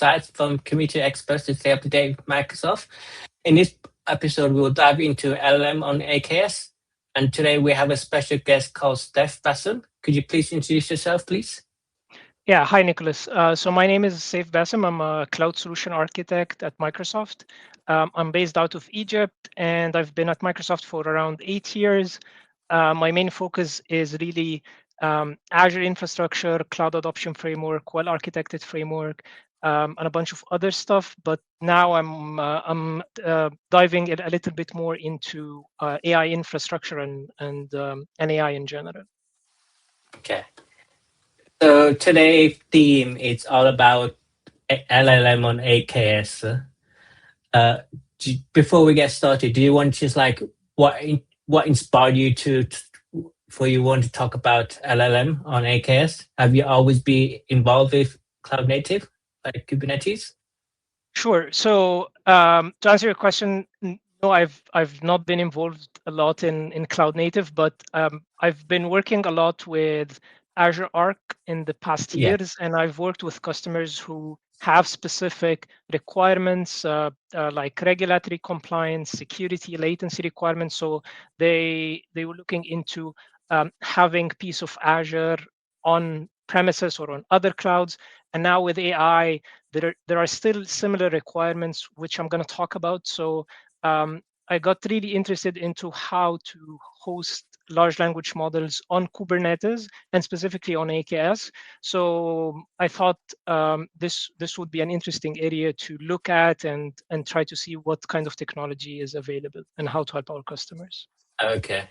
insights from community experts to stay up to date with Microsoft. In this episode, we'll dive into LLM on AKS. And today we have a special guest called Seif Bassem. Could you please introduce yourself, please? Yeah, hi, Nicholas. So my name is Seif Bassem. I'm a cloud solution architect at Microsoft. I'm based out of Egypt, and I've been at Microsoft for around 8 years. My main focus is really Azure infrastructure, cloud adoption framework, well-architected framework, and a bunch of other stuff. But now I'm diving a little bit more into AI infrastructure and AI in general. Okay. So today's theme is all about LLM on AKS. Before we get started, do you want to just like what inspired you for you want to talk about LLM on AKS? Have you always been involved with cloud native like Kubernetes? Sure. So to answer your question, no, I've not been involved a lot in cloud native, but I've been working a lot with Azure Arc in the past Yeah. years, and I've worked with customers who have specific requirements like regulatory compliance, security, latency requirements. So they were looking into having piece of Azure on premises or on other clouds, and now with AI there are still similar requirements, which I'm going to talk about. So I got really interested into how to host large language models on Kubernetes and specifically on AKS. So I thought this would be an interesting area to look at and try to see what kind of technology is available and how to help our customers. Okay.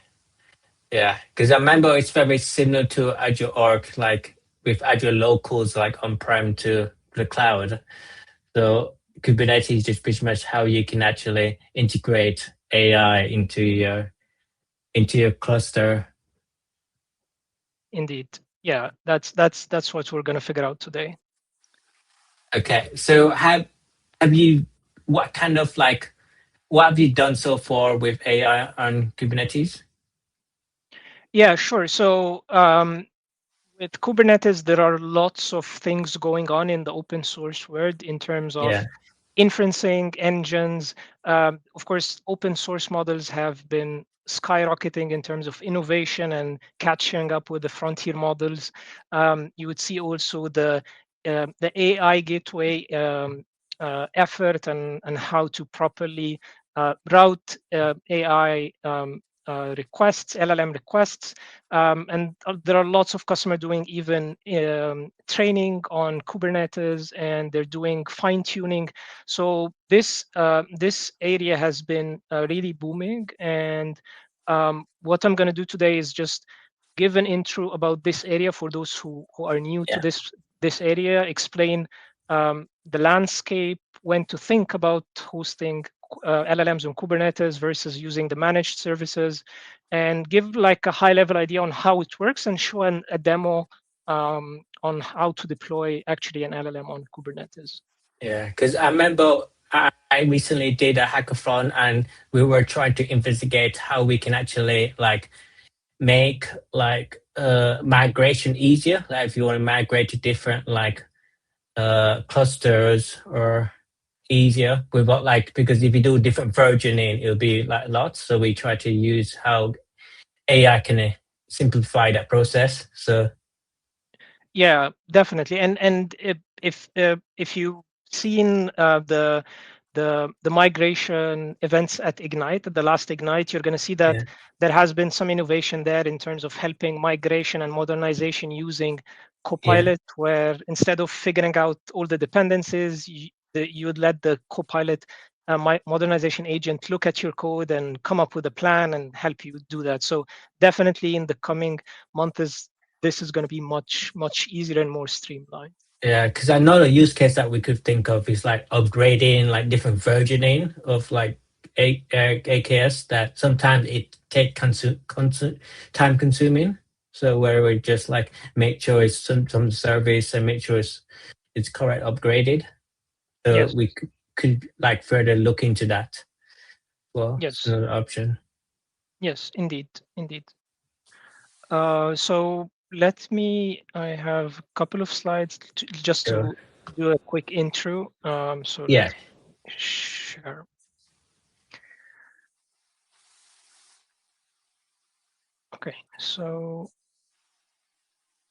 Yeah, because I remember it's very similar to Azure Arc, like with Azure locals, like on-prem to the cloud. So Kubernetes is just pretty much how you can actually integrate AI into your cluster. Indeed. Yeah, that's what we're going to figure out today. Okay, so have you what have you done so far with AI on Kubernetes? Yeah, sure. So with Kubernetes, there are lots of things going on in the open source world in terms of inferencing engines. Of course, open source models have been skyrocketing in terms of innovation and catching up with the frontier models. You would see also the AI gateway effort and how to properly route AI requests, LLM requests, and there are lots of customers doing even training on Kubernetes, and they're doing fine tuning. So this area has been really booming. And what I'm going to do today is just give an intro about this area for those who are new to this area, explain the landscape, when to think about hosting LLMs on Kubernetes versus using the managed services, and give like a high level idea on how it works and show a demo on how to deploy actually an LLM on Kubernetes. Yeah, because I remember I recently did a hackathon and we were trying to investigate how we can actually like make like migration easier. Like if you want to migrate to different like clusters or easier without like, because if you do different versioning, it'll be like lots. So we try to use how AI can simplify that process. So yeah, definitely. And if you've seen the migration events at Ignite, at the last Ignite, you're going to see that there has been some innovation there in terms of helping migration and modernization using Copilot, where instead of figuring out all the dependencies, you would let the Copilot modernization agent look at your code and come up with a plan and help you do that. So definitely in the coming months, this is going to be much easier and more streamlined. Yeah, because another use case that we could think of is like upgrading like different versioning of like AKS that sometimes it take time consuming. So where we just like make sure it's some service and make sure it's correct upgraded. So we could like further look into that. Well, it's another option. Yes, indeed. So I have a couple of slides just to do a quick intro. So let's share. Okay, so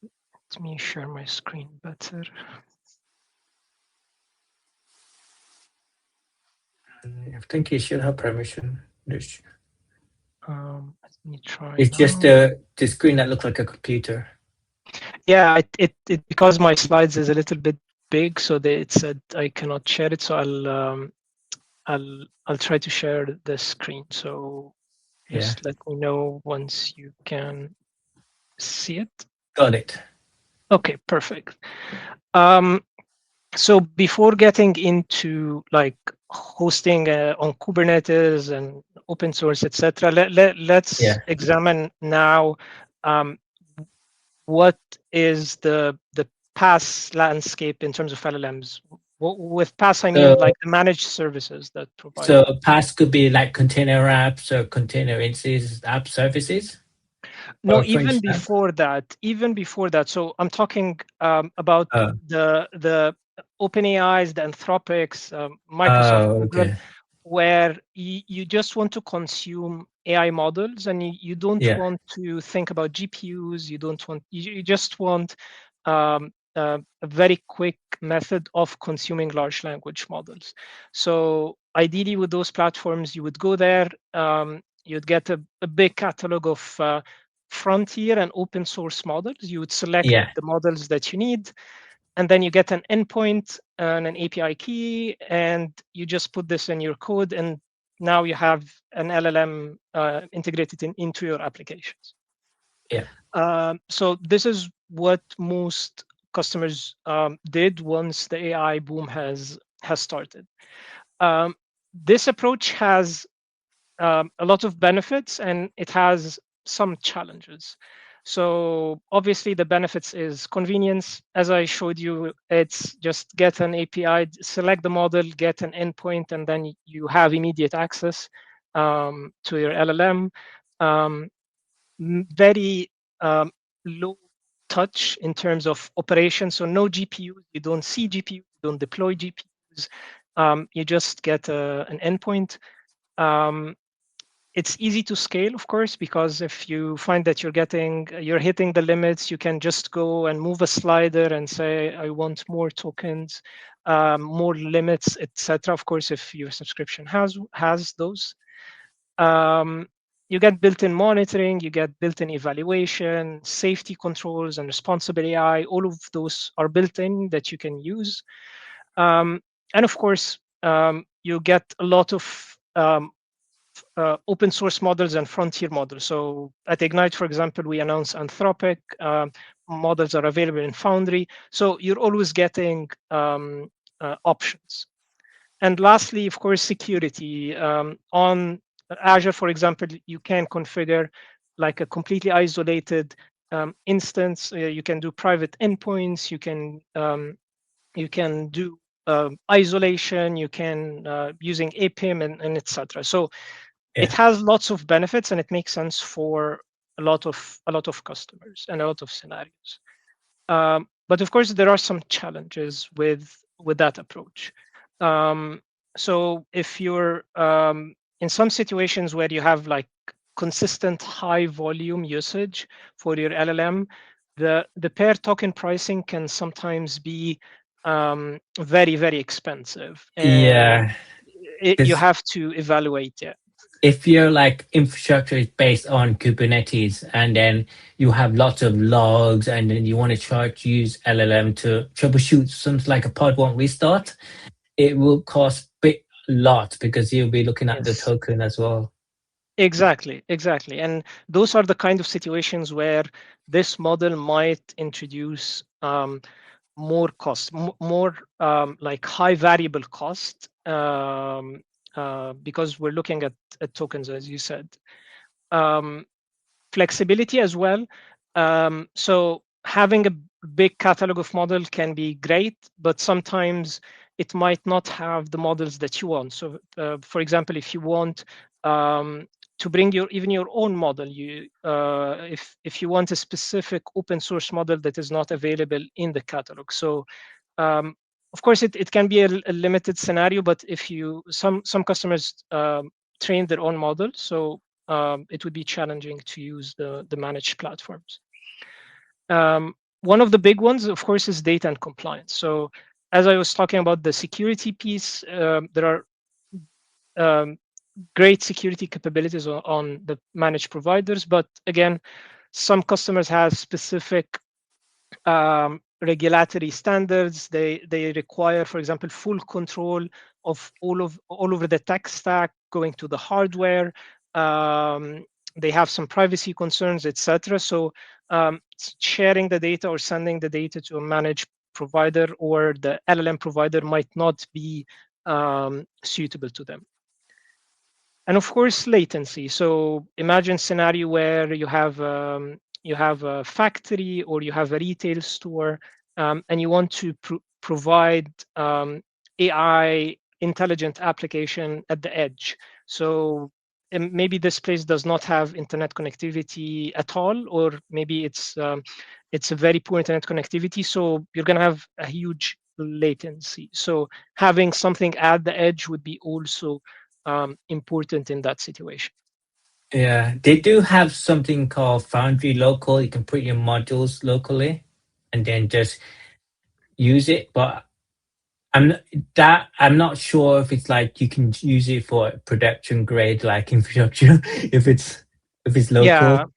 let me share my screen better. I think you should have permission. Let me try. It's now. just the screen that looks like a computer. Yeah, it because my slides is a little bit big, so it said I cannot share it. So I'll try to share the screen. So just let me know once you can see it. Got it. Okay, perfect. So before getting into like hosting on Kubernetes and open source, etc., let's examine now what is the PaaS landscape in terms of LLMs. With PaaS, I mean like the managed services that provide. So PaaS could be like container apps or containerized app services. No, even before that. So I'm talking about the OpenAIs, the Anthropics, Microsoft, Google, where you just want to consume AI models and you don't want to think about GPUs. You just want a very quick method of consuming large language models. So ideally with those platforms, you would go there, you'd get a big catalog of frontier and open source models. You would select the models that you need, and then you get an endpoint and an API key, and you just put this in your code, and now you have an LLM integrated into your applications. So this is what most customers did once the AI boom has started. This approach has a lot of benefits, and it has some challenges. So obviously the benefits is convenience. As I showed you, it's just get an API, select the model, get an endpoint, and then you have immediate access to your LLM. Very low touch in terms of operation. So no GPU, you don't see GPU, you don't deploy GPUs. You just get an endpoint. It's easy to scale, of course, because if you find that you're hitting the limits, you can just go and move a slider and say, I want more tokens, more limits, etc. Of course, if your subscription has those. You get built-in monitoring, you get built-in evaluation, safety controls, and responsible AI. All of those are built in that you can use. And of course, you get a lot of open source models and frontier models. So at Ignite, for example, we announced Anthropic. Models are available in Foundry. So you're always getting options. And lastly, of course, security. On Azure, for example, you can configure like a completely isolated instance. You can do private endpoints. You can do isolation. You can using APIM and etc. So it has lots of benefits, and it makes sense for a lot of customers and a lot of scenarios. But of course, there are some challenges with that approach. So if you're in some situations where you have like consistent high volume usage for your LLM, the pair token pricing can sometimes be very, very expensive. And you have to evaluate it. If your like infrastructure is based on Kubernetes and then you have lots of logs and then you want to use LLM to troubleshoot something like a pod won't restart, it will cost a lot because you'll be looking at the token as well. Exactly. And those are the kind of situations where this model might introduce more cost, more like high variable cost, because we're looking at tokens, as you said. Flexibility as well. So having a big catalog of model can be great, but sometimes it might not have the models that you want. So, for example, if you want to bring even your own model, if you want a specific open source model that is not available in the catalog. So, of of course, it can be a limited scenario, but if you some customers train their own model, so it would be challenging to use the managed platforms. One of the big ones, of course, is data and compliance. So as I was talking about the security piece, there are great security capabilities on the managed providers, but again, some customers have specific regulatory standards. They require, for example, full control of all over the tech stack, going to the hardware. They have some privacy concerns, etc. So sharing the data or sending the data to a managed provider or the LLM provider might not be suitable to them. And of course, latency. So imagine scenario where you have a factory or you have a retail store, and you want to provide AI intelligent application at the edge. So maybe this place does not have internet connectivity at all, or maybe it's a very poor internet connectivity. So you're going to have a huge latency. So having something at the edge would be also important in that situation. Yeah, they do have something called Foundry Local. You can put your modules locally and then just use it. But I'm not sure if it's like you can use it for production grade like infrastructure if it's local.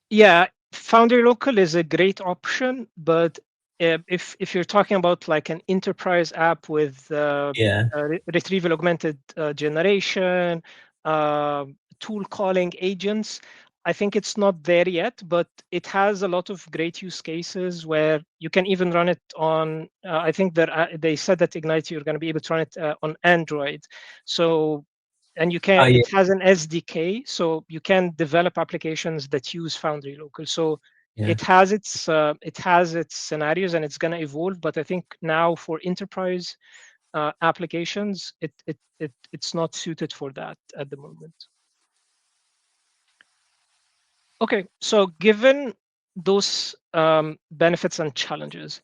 Yeah. Foundry Local is a great option, but if you're talking about like an enterprise app with Yeah. retrieval augmented generation, tool calling agents, I think it's not there yet, but it has a lot of great use cases where you can even run it on. I think that they said that Ignite you're going to be able to run it on Android. So and you Oh can yeah. it has an SDK, so you can develop applications that use Foundry Local. So Yeah. it has its scenarios and it's going to evolve, but I think now for enterprise applications it's not suited for that at the moment. Okay, so given those benefits and challenges,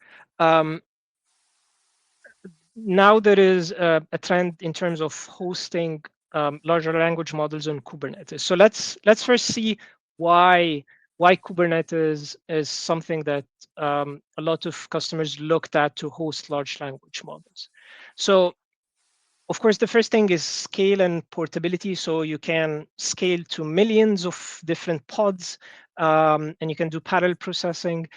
now there is a trend in terms of hosting larger language models on Kubernetes. So let's first see why Kubernetes is something that a lot of customers looked at to host large language models. So of course, the first thing is scale and portability. So you can scale to millions of different pods, and you can do parallel processing.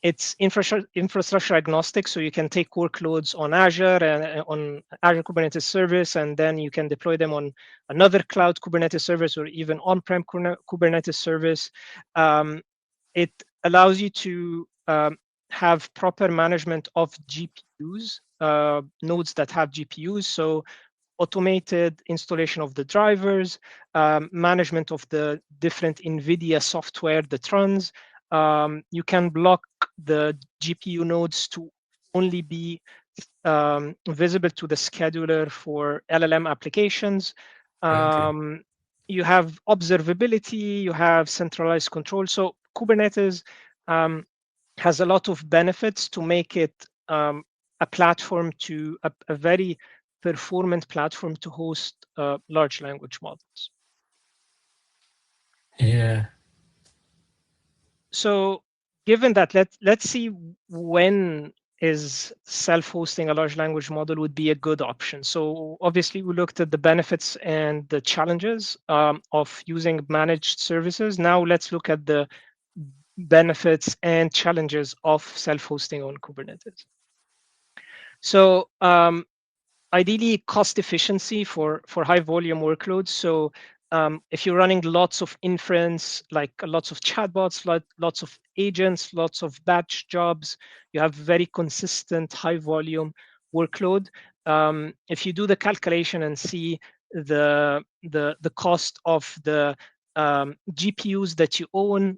It's infrastructure agnostic, so you can take workloads on Azure and on Azure Kubernetes Service, and then you can deploy them on another cloud Kubernetes service or even on-prem Kubernetes service. It allows you to have proper management of GPUs, nodes that have GPUs. So automated installation of the drivers, management of the different NVIDIA software that runs. You can block the GPU nodes to only be visible to the scheduler for LLM applications. Okay. You have observability, you have centralized control. So Kubernetes has a lot of benefits to make it a platform to a very performant platform to host large language models. Yeah. So given that, let's see when is self-hosting a large language model would be a good option. So obviously we looked at the benefits and the challenges of using managed services. Now let's look at the benefits and challenges of self-hosting on Kubernetes. So ideally cost efficiency for high volume workloads. So if you're running lots of inference, like lots of chatbots, lots of agents, lots of batch jobs, you have very consistent high volume workload. If you do the calculation and see the cost of the GPUs that you own,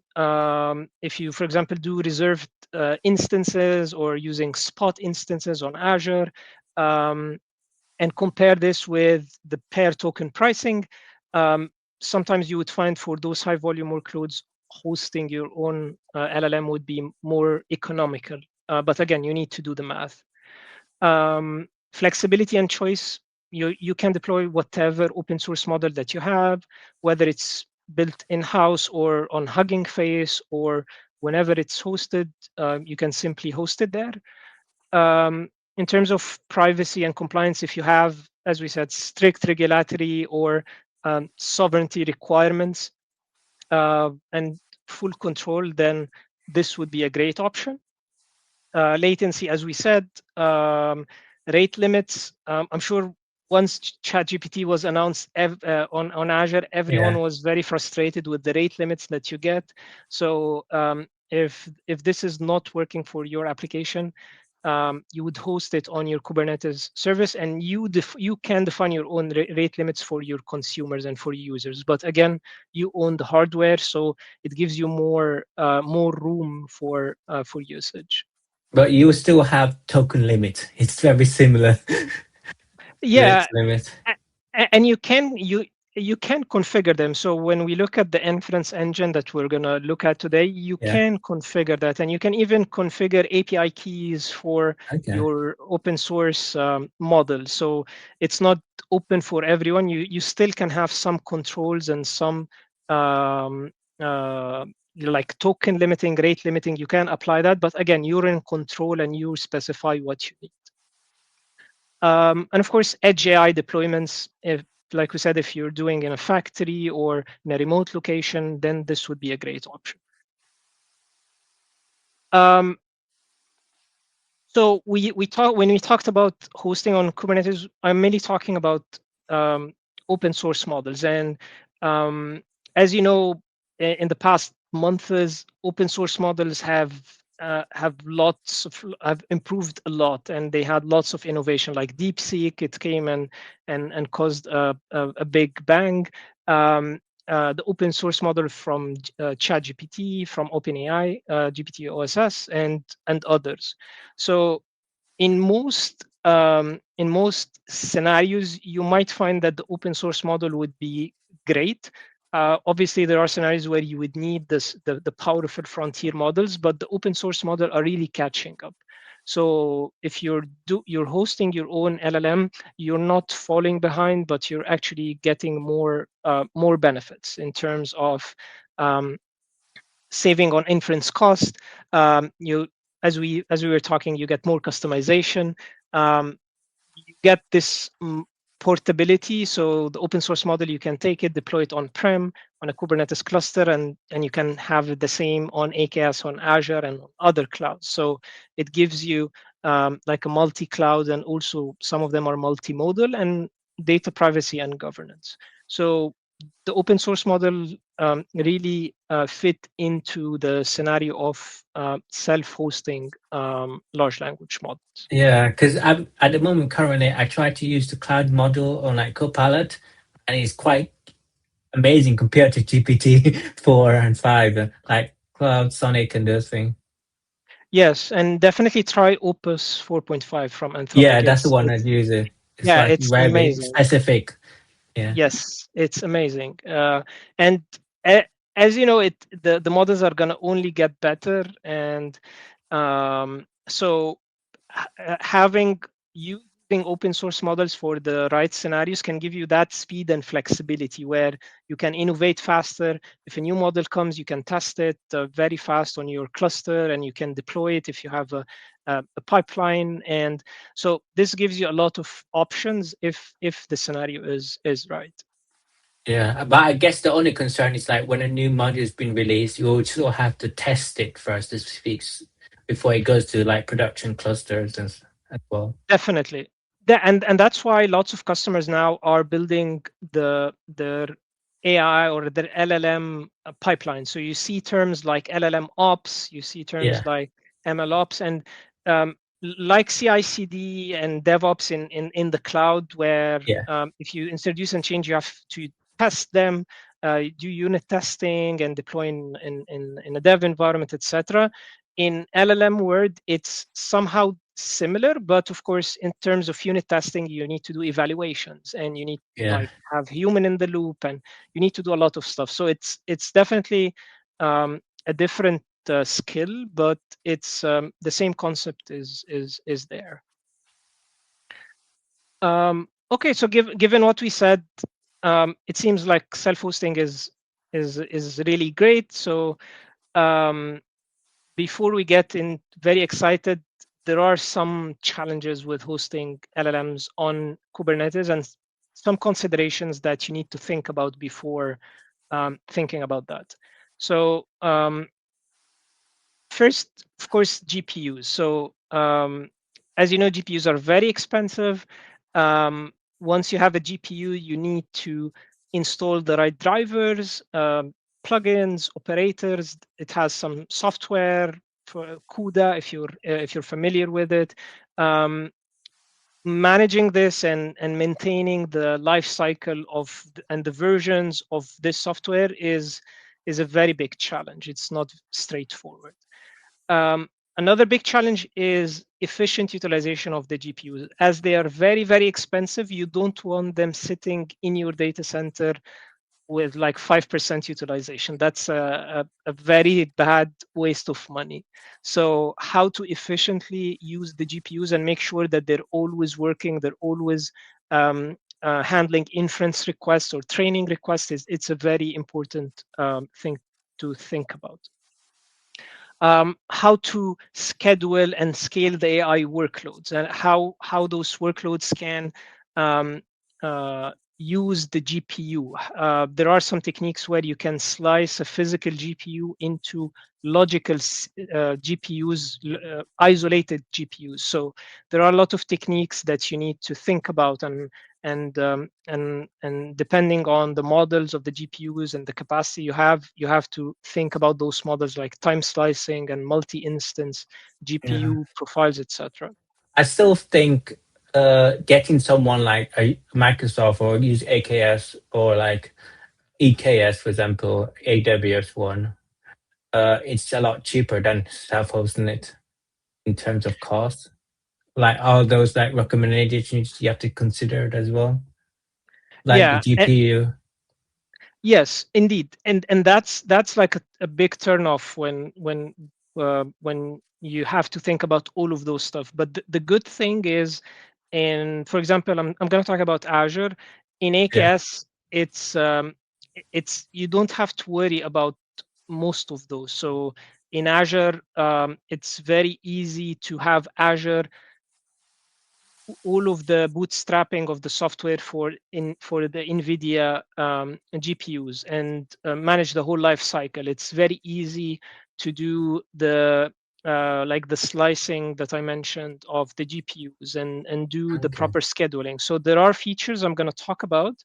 if you, for example, do reserved instances or using spot instances on Azure, and compare this with the pair token pricing, sometimes you would find for those high volume workloads, hosting your own LLM would be more economical. But again, you need to do the math. Flexibility and choice. You can deploy whatever open source model that you have, whether it's built in-house or on Hugging Face, or whenever it's hosted, you can simply host it there. In terms of privacy and compliance, if you have, as we said, strict regulatory or sovereignty requirements and full control, then this would be a great option. Latency, as we said, rate limits. I'm sure once ChatGPT was announced on Azure, everyone was very frustrated with the rate limits that you get. So if this is not working for your application, you would host it on your Kubernetes service, and you can define your own rate limits for your consumers and for users. But again, you own the hardware, so it gives you more room for usage. But you still have token limit. It's very similar. Yeah, limit. and you can configure them. So when we look at the inference engine that we're going to look at today, you can configure that, and you can even configure API keys for your open source model. So it's not open for everyone. You still can have some controls and some like token limiting, rate limiting. You can apply that, but again, you're in control and you specify what you need. And of course, edge AI deployments, like we said, if you're doing in a factory or in a remote location, then this would be a great option. So when we talked about hosting on Kubernetes, I'm mainly talking about open source models. And as you know, in the past months, open source models have improved a lot, and they had lots of innovation. Like DeepSeek, it came and caused a big bang. The open source model from ChatGPT, from OpenAI, GPT OSS, and others. So in most scenarios, you might find that the open source model would be great. Obviously, there are scenarios where you would need the powerful frontier models, but the open source model are really catching up. So if you're hosting your own LLM, you're not falling behind, but you're actually getting more benefits in terms of saving on inference cost. You as we were talking, you get more customization. You get this portability. So the open source model, you can take it, deploy it on-prem on a Kubernetes cluster, and you can have it the same on AKS, on Azure, and on other clouds. So it gives you like a multi-cloud, and also some of them are multimodal, and data privacy and governance. So the open source model really fit into the scenario of self-hosting large language models. Yeah, because at the moment currently, I try to use the cloud model on like Copilot, and it's quite amazing compared to GPT 4 and 5, like Cloud Sonic and those things. Yes, and definitely try Opus 4.5 from Anthropic. Yeah, that's the one I use. It's like it's very amazing. specific. Yeah. Yes, it's amazing. And as you know, the models are gonna only get better, and so having using open source models for the right scenarios can give you that speed and flexibility where you can innovate faster. If a new model comes, you can test it very fast on your cluster, and you can deploy it if you have a pipeline. And so this gives you a lot of options if the scenario is right. Yeah, but I guess the only concern is like when a new module has been released, you also have to test it first to speak before it goes to like production clusters as well. Definitely. And that's why lots of customers now are building their AI or their LLM pipeline. So you see terms like LLM ops, you see terms like ML ops, and like CI/CD and DevOps in the cloud, where if you introduce and change, you have to test them, do unit testing, and deploy in a dev environment, etc. In LLM world, it's somehow similar, but of course, in terms of unit testing, you need to do evaluations, and you need like have human in the loop, and you need to do a lot of stuff. So it's definitely a different skill, but it's the same concept is there. Okay, so given what we said, it seems like self-hosting is really great. So before we get in very excited, there are some challenges with hosting LLMs on Kubernetes and some considerations that you need to think about before thinking about that. So first, of course, GPUs. So as you know, GPUs are very expensive. Once you have a GPU, you need to install the right drivers, plugins, operators. It has some software for CUDA if you're familiar with it. Managing this and maintaining the life cycle of and the versions of this software is a very big challenge. It's not straightforward. Another big challenge is efficient utilization of the GPUs. As they are very, very expensive, you don't want them sitting in your data center with like 5% utilization. That's a very bad waste of money. So how to efficiently use the GPUs and make sure that they're always working, they're always handling inference requests or training requests, it's a very important thing to think about. How to schedule and scale the AI workloads and how those workloads can use the GPU. There are some techniques where you can slice a physical GPU into logical GPUs, isolated GPUs. So there are a lot of techniques that you need to think about and depending on the models of the GPUs and the capacity you have to think about those models like time slicing and multi-instance Yeah. GPU profiles, etc. I still think getting someone like a Microsoft or use AKS or like EKS, for example, AWS one, it's a lot cheaper than self-hosting it in terms of cost. Like all those like recommendations you have to consider it as well, like the Yeah, GPU. yes, indeed, and that's like a big turnoff when you have to think about all of those stuff. But the good thing is, and for example, I'm going to talk about Azure. In Yeah. AKS, it's you don't have to worry about most of those. So in Azure, it's very easy to have Azure all of the bootstrapping of the software for the NVIDIA GPUs and manage the whole life cycle. It's very easy to do the like the slicing that I mentioned of the GPUs and do the Okay. proper scheduling. So there are features I'm going to talk about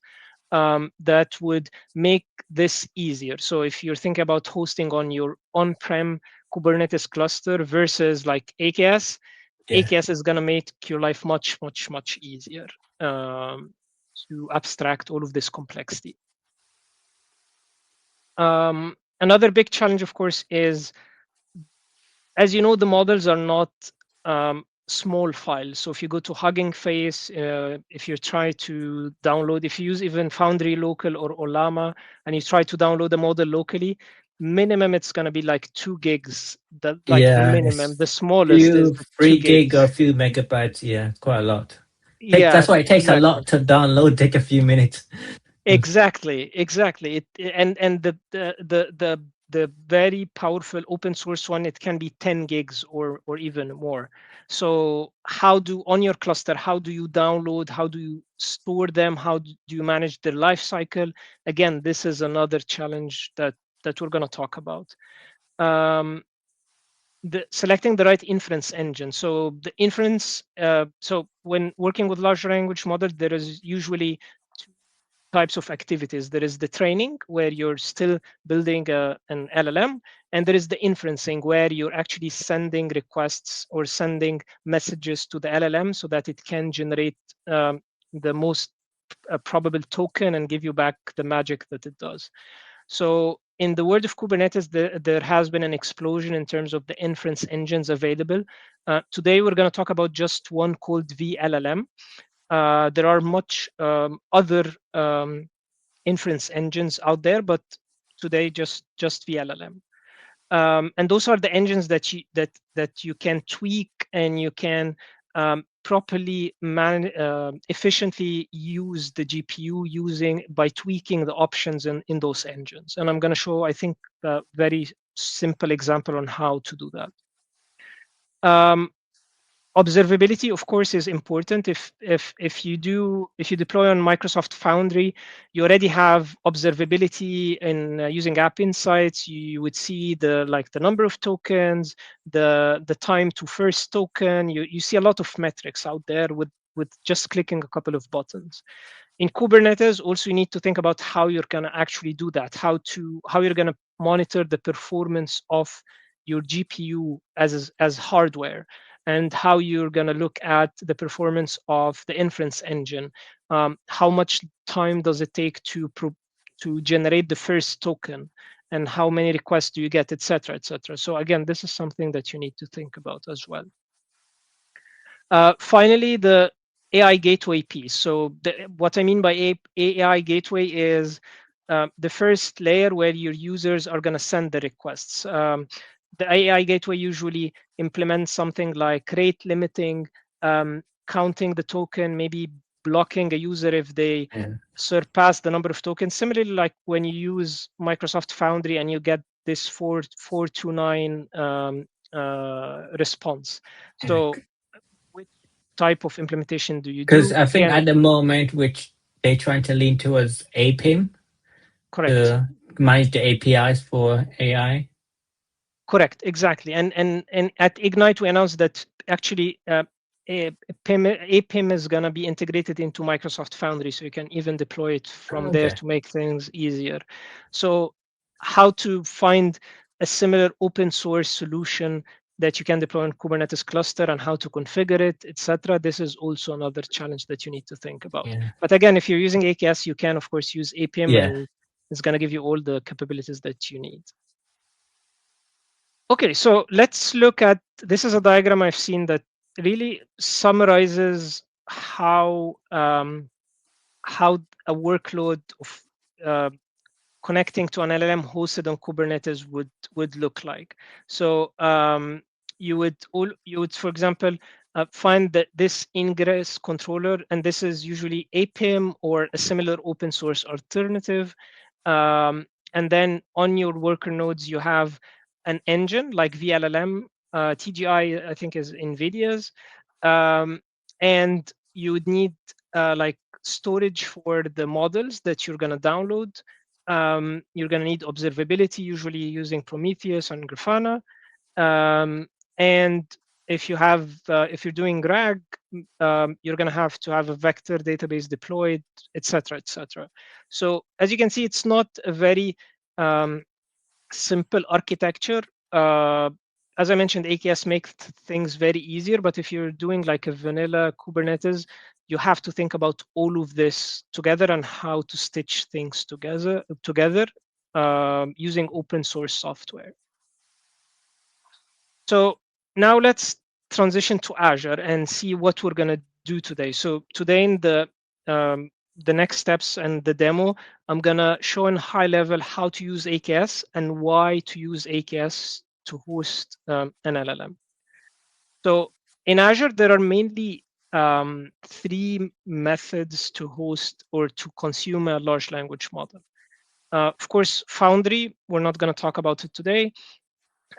that would make this easier. So if you're thinking about hosting on your on-prem Kubernetes cluster versus like AKS, Yeah. AKS is going to make your life much, much, much easier to abstract all of this complexity. Another big challenge, of course, is, as you know, the models are not small files. So if you go to Hugging Face, if you try to download, if you use even Foundry Local or Olama, and you try to download the model locally, minimum it's going to be like 2 gigs. That like the Yeah, minimum. it's The smallest is few the 2 3 gig or gigs. a few megabytes. Yeah, quite a lot. Yeah, That's why it takes a exactly. lot to download. Take a few minutes. Exactly. And the very powerful open source one, it can be 10 gigs or even more. So how do on your cluster, how do you download? How do you store them? How do you manage their life cycle? Again, this is another challenge that we're going to talk about. Um, selecting the right inference engine. So the inference. So when working with large language model, there is usually types of activities. There is the training where you're still building an LLM, and there is the inferencing where you're actually sending requests or sending messages to the LLM so that it can generate the most probable token and give you back the magic that it does. So in the world of Kubernetes, there has been an explosion in terms of the inference engines available. Today, we're going to talk about just one called vLLM. There are much other inference engines out there, but today just vLLM. And those are the engines that you can tweak and you can properly efficiently use the GPU by tweaking the options in those engines. And I'm going to show, I think, a very simple example on how to do that. Observability, of course, is important. If you deploy on Microsoft Foundry, you already have observability in using App Insights. You would see the number of tokens, the time to first token. You see a lot of metrics out there with just clicking a couple of buttons. In Kubernetes, also you need to think about how you're going to actually do that, how you're going to monitor the performance of your GPU as hardware, and how you're going to look at the performance of the inference engine. How much time does it take to generate the first token, and how many requests do you get, etc., etc. So again, this is something that you need to think about as well. Finally, the AI gateway piece. So what I mean by AI gateway is the first layer where your users are going to send the requests. The AI gateway usually implements something like rate limiting, counting the token, maybe blocking a user if they surpass the number of tokens. Similarly, like when you use Microsoft Foundry and you get this 429 response. So which type of implementation do you do? Because I think Again, at the moment, which they're trying to lean towards APIM correct. to manage the APIs for AI. Correct, exactly. And at Ignite, we announced that actually APIM is going to be integrated into Microsoft Foundry, so you can even deploy it from there to make things easier. So how to find a similar open source solution that you can deploy on Kubernetes cluster and how to configure it, etc. This is also another challenge that you need to think about. Yeah. But again, if you're using AKS, you can, of course, use APIM, Yeah. and it's going to give you all the capabilities that you need. Okay, so let's look at, this is a diagram I've seen that really summarizes how a workload of connecting to an LLM hosted on Kubernetes would look like. So you would, for example, find that this ingress controller, and this is usually APIM or a similar open source alternative. And then on your worker nodes, you have an engine like vLLM. TGI, I think, is NVIDIA's. And you would need like storage for the models that you're going to download. You're going to need observability, usually using Prometheus and Grafana. And if you're doing RAG, you're going to have a vector database deployed, etc., etc. So as you can see, it's not a very simple architecture. As I mentioned, AKS makes things very easier, but if you're doing like a vanilla Kubernetes, you have to think about all of this together and how to stitch things together using open source software. So now let's transition to Azure and see what we're going to do today. So today in the next steps and the demo, I'm going to show in high level how to use AKS and why to use AKS to host an LLM. So in Azure, there are mainly three methods to host or to consume a large language model. Of course, Foundry, we're not going to talk about it today.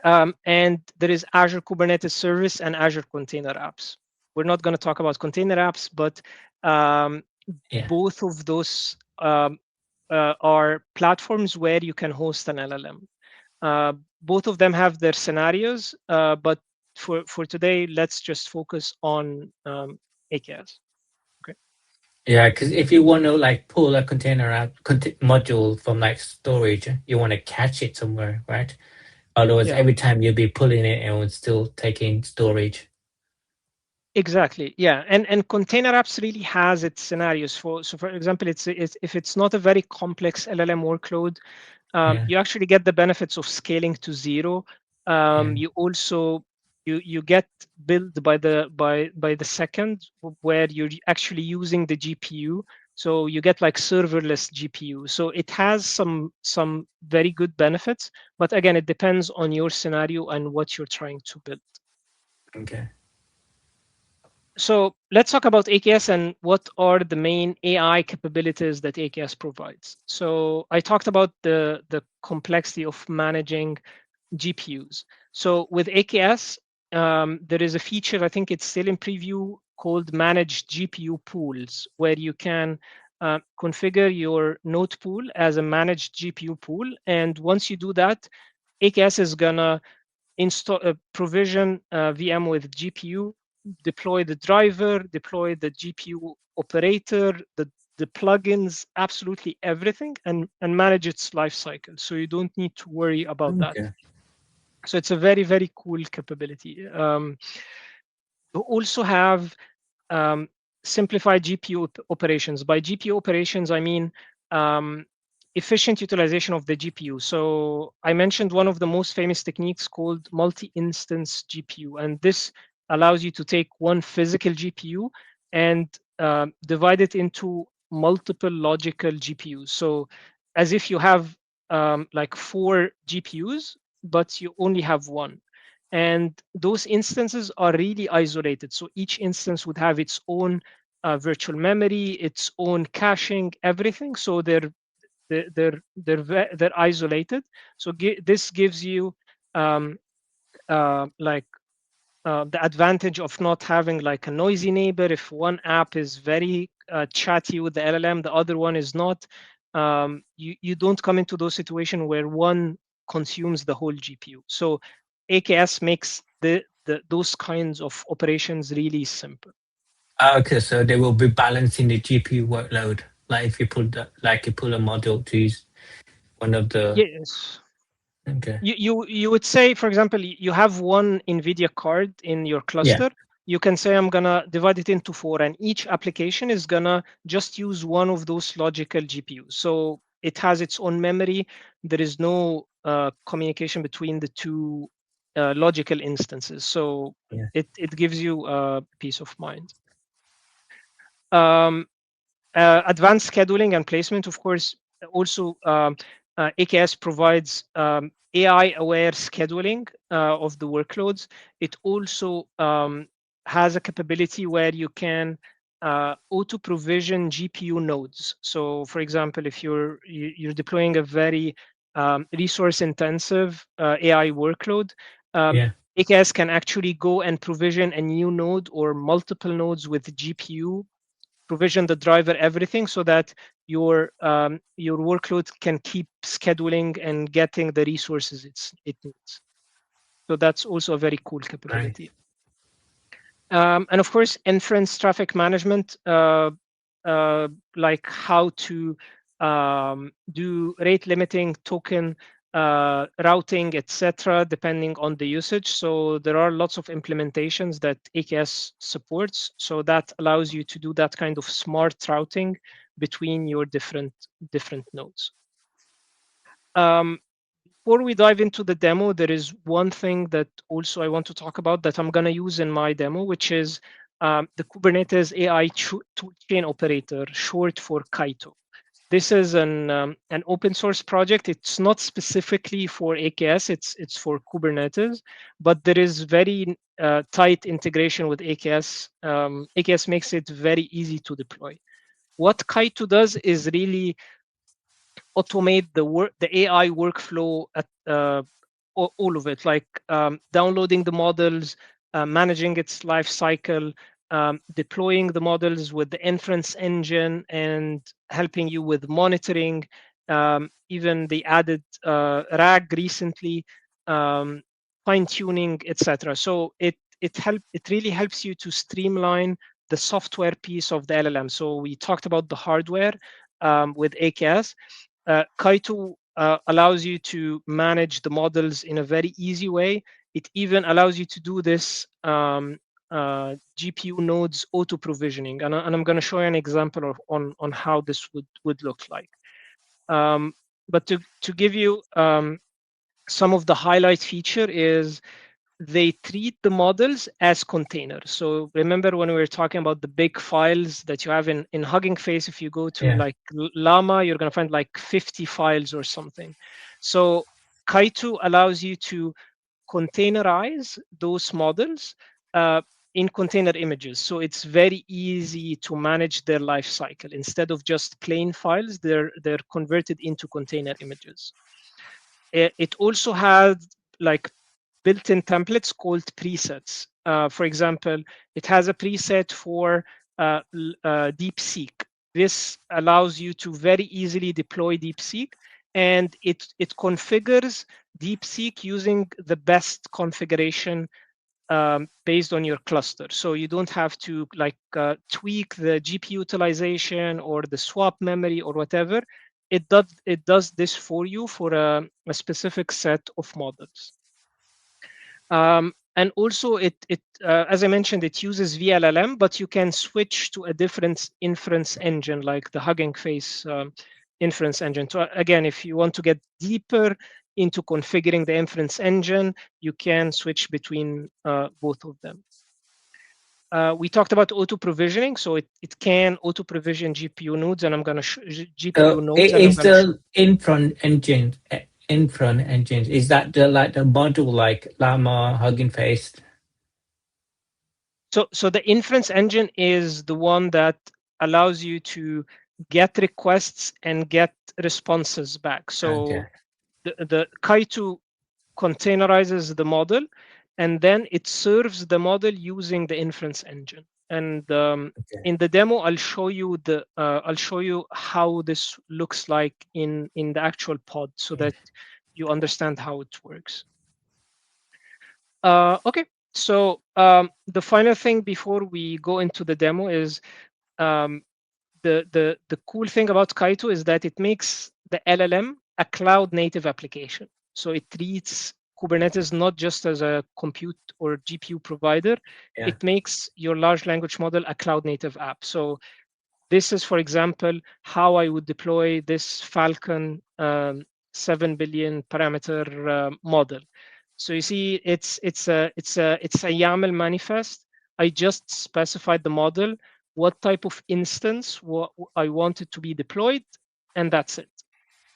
And there is Azure Kubernetes Service and Azure Container Apps. We're not going to talk about container apps, but both of those are platforms where you can host an LLM. Both of them have their scenarios, but for today, let's just focus on AKS. Okay. Yeah, because if you want to like pull a container app module from like storage, you want to catch it somewhere, right? Otherwise, every time you'll be pulling it and it's still taking storage. Exactly. Yeah, and container apps really has its scenarios for. So, for example, it's if it's not a very complex LLM workload, you actually get the benefits of scaling to zero. You also you get billed by the second where you're actually using the GPU. So you get like serverless GPU. So it has some very good benefits, but again, it depends on your scenario and what you're trying to build. Okay. So let's talk about AKS and what are the main AI capabilities that AKS provides. So I talked about the complexity of managing GPUs. So with AKS, there is a feature, I think it's still in preview, called Manage GPU Pools, where you can configure your node pool as a managed GPU pool. And once you do that, AKS is gonna install provision VM with GPU, deploy the driver, deploy the GPU operator, the plugins, absolutely everything, and manage its life cycle. So you don't need to worry about that. Okay. So it's a very, very cool capability. You also have um, simplified GPU operations. By GPU operations, I mean um, efficient utilization of the GPU. So I mentioned one of the most famous techniques called multi-instance GPU, and this allows you to take one physical GPU and divide it into multiple logical GPUs. So as if you have like 4 GPUs, but you only have one. And those instances are really isolated. So each instance would have its own virtual memory, its own caching, everything. So they're isolated. So this gives you um, like the advantage of not having like a noisy neighbor. If one app is very chatty with the LLM, the other one is not. You don't come into those situations where one consumes the whole GPU. So AKS makes those kinds of operations really simple. Okay, so they will be balancing the GPU workload. Like if you pull a model to use one of the. Yes. Okay. You would say, for example, you have one NVIDIA card in your Yeah. cluster. You can say, I'm gonna divide it into 4, and each application is gonna just use one of those logical GPUs. So it has its own memory. There is no communication between the two logical instances. So Yeah. it gives you peace of mind. Um, Advanced scheduling and placement, of course, also AKS provides AI-aware scheduling of the workloads. It also has a capability where you can auto-provision GPU nodes. So, for example, if you're deploying a very resource-intensive AI workload, um, Yeah. AKS can actually go and provision a new node or multiple nodes with GPU, provision the driver, everything, so that your workload can keep scheduling and getting the resources it needs. So that's also a very cool Nice. capability. And of course, inference traffic management, like how to do rate limiting, token routing, etc., depending on the usage. So there are lots of implementations that AKS supports. So that allows you to do that kind of smart routing between your different nodes. Before we dive into the demo, there is one thing that also I want to talk about that I'm going to use in my demo, which is the Kubernetes AI Toolchain Operator, short for Kaito. This is an open source project. It's not specifically for AKS. It's for Kubernetes, but there is very tight integration with AKS. AKS makes it very easy to deploy. What Kaito does is really automate the AI workflow at all of it, like downloading the models, managing its life cycle, deploying the models with the inference engine, and helping you with monitoring. Even they added RAG recently, fine tuning, etc. So it really helps you to streamline the software piece of the LLM. So we talked about the hardware with AKS. Kaito allows you to manage the models in a very easy way. It even allows you to do this GPU nodes auto provisioning, and I'm going to show you an example on how this would look like. But to give you some of the highlight feature is they treat the models as containers. So remember when we were talking about the big files that you have in Hugging Face, if you go to Yeah. like Llama, you're going to find like 50 files or something. So Kaito allows you to containerize those models, in container images. So it's very easy to manage their life cycle. Instead of just plain files, they're converted into container images. It also has like built-in templates called presets. For example, it has a preset for DeepSeek. This allows you to very easily deploy DeepSeek, and it configures DeepSeek using the best configuration based on your cluster. So you don't have to like tweak the GPU utilization or the swap memory or whatever. It does this for you for a specific set of models. And also, as I mentioned, it uses vLLM, but you can switch to a different inference engine, like the Hugging Face inference engine. So again, if you want to get deeper into configuring the inference engine, you can switch between both of them. We talked about auto provisioning, so it can auto provision GPU nodes, and I'm going to GPU nodes. Is the inference engine, is that the like the module like Llama, Hugging Face? So the inference engine is the one that allows you to get requests and get responses back. So the Kaito containerizes the model, and then it serves the model using the inference engine. And in the demo, I'll show you how this looks like in the actual pod, so that you understand how it works. Okay, so the final thing before we go into the demo is the cool thing about Kaito is that it makes the LLM a cloud native application. So it treats Kubernetes not just as a compute or GPU provider. It makes your large language model a cloud native app. So this is, for example, how I would deploy this Falcon 7 billion parameter model. So you see, it's a YAML manifest. I just specified the model, what type of instance I want it to be deployed, and that's it.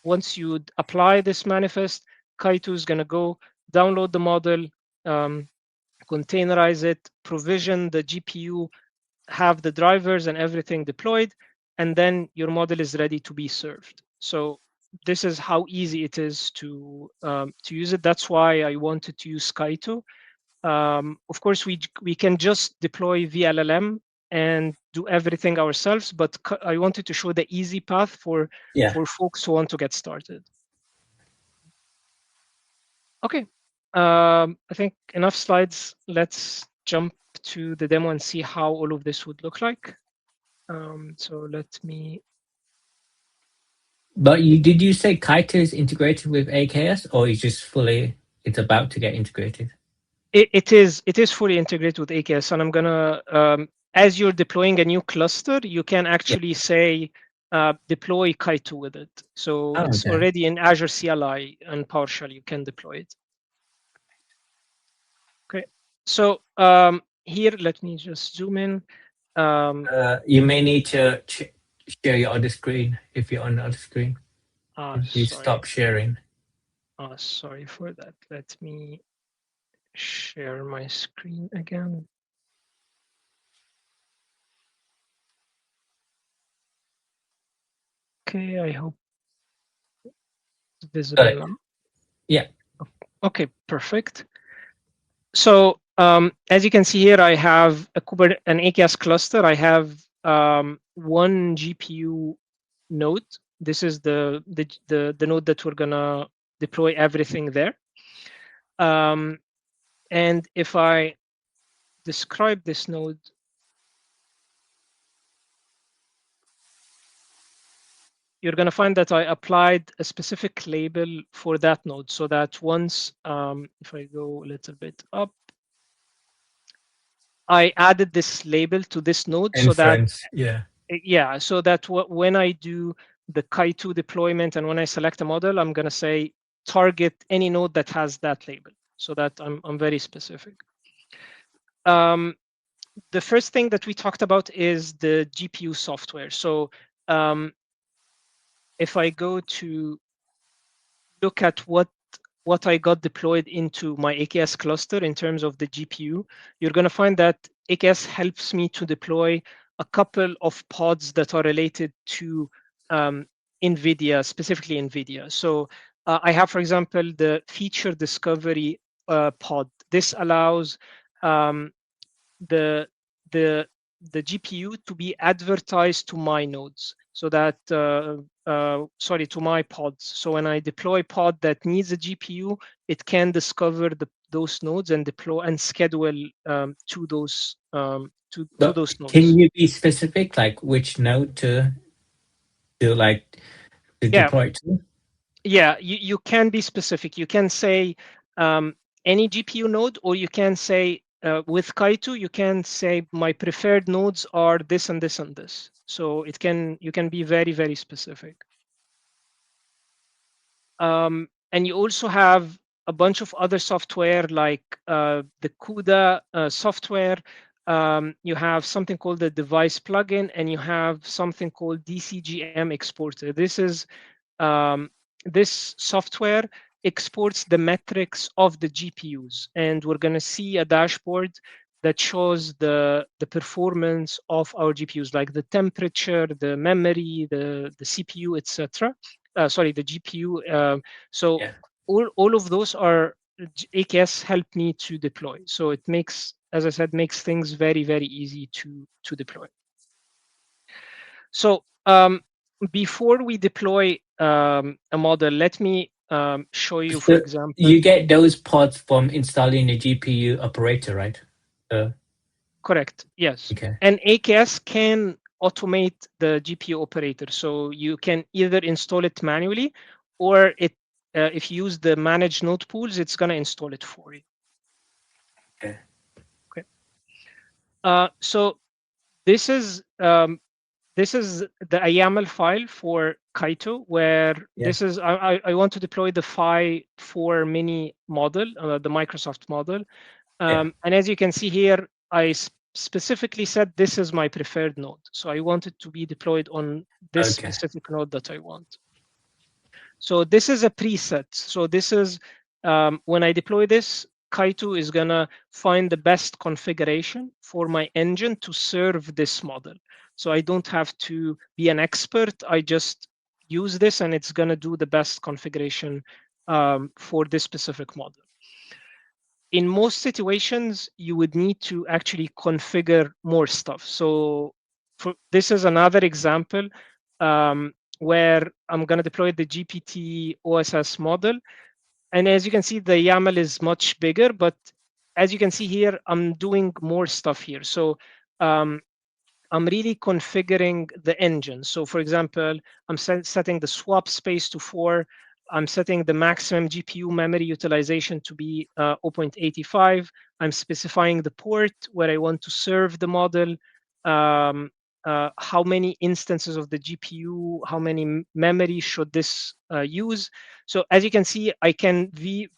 Once you apply this manifest, Kaito is going to go download the model, containerize it, provision the GPU, have the drivers and everything deployed, and then your model is ready to be served. So this is how easy it is to use it. That's why I wanted to use Kaito. Of course, we can just deploy vLLM and do everything ourselves, but I wanted to show the easy path for folks who want to get started. Okay, I think enough slides. Let's jump to the demo and see how all of this would look like. So let me. But did you say Kaito is integrated with AKS, or is just fully? It's about to get integrated. It is fully integrated with AKS, and I'm gonna as you're deploying a new cluster, you can actually say deploy Kaito with it. So it's already in Azure CLI and PowerShell. You can deploy it. Okay, so here, let me just zoom in. You may need to share your other screen if you're on the other screen. You stop sharing. Sorry for that. Let me share my screen again. Okay, I hope it's visible now. Yeah. Okay, perfect. So as you can see here, I have an AKS cluster. I have one GPU node. This is the node that we're gonna deploy everything there. And if I describe this node, you're going to find that I applied a specific label for that node, so that once, if I go a little bit up, I added this label to this node so that when I do the Kaito deployment and when I select a model, I'm going to say target any node that has that label, so that I'm very specific. The first thing that we talked about is the GPU software. So if I go to look at what I got deployed into my AKS cluster in terms of the GPU, you're going to find that AKS helps me to deploy a couple of pods that are related to NVIDIA, specifically NVIDIA. So I have, for example, the feature discovery pod. This allows the the the GPU to be advertised to my nodes, so that sorry, to my pods. So when I deploy pod that needs a GPU, it can discover those nodes and deploy and schedule to those to But those nodes. can you be specific, like which node like to Yeah, deploy to? yeah. You can be specific. You can say any GPU node, or you can say with Kaito, you can say my preferred nodes are this and this and this. So you can be very, very specific. And you also have a bunch of other software like the CUDA software. You have something called the device plugin, and you have something called DCGM exporter. This software exports the metrics of the GPUs, and we're going to see a dashboard that shows the performance of our GPUs, like the temperature, the memory, the CPU, etc. Sorry, the GPU. So Yeah. all of those are AKS help me to deploy. So it makes, as I said, makes things very, very easy to deploy. So before we deploy a model, let me show you, for So example. you get those pods from installing the GPU operator, right? Uh, Correct. Yes. okay. And AKS can automate the GPU operator. So you can either install it manually, or if you use the managed node pools, it's going to install it for you. Okay. Okay. So this is the YAML file for Kaito, where Yeah. this is I want to deploy the Phi 4 mini model, the Microsoft model. Yeah. And as you can see here, I specifically said this is my preferred node. So I want it to be deployed on this Okay. specific node that I want. So this is a preset. So this is when I deploy this, Kaito is gonna find the best configuration for my engine to serve this model. So I don't have to be an expert. I just use this, and it's gonna do the best configuration for this specific model. In most situations, you would need to actually configure more stuff. So this is another example where I'm going to deploy the GPT OSS model. And as you can see, the YAML is much bigger, but as you can see here, I'm doing more stuff here. So um, I'm really configuring the engine. So for example, I'm setting the swap space to 4. I'm setting the maximum GPU memory utilization to be 0.85. I'm specifying the port where I want to serve the model, how many instances of the GPU, how many memory should this use. So as you can see, I can be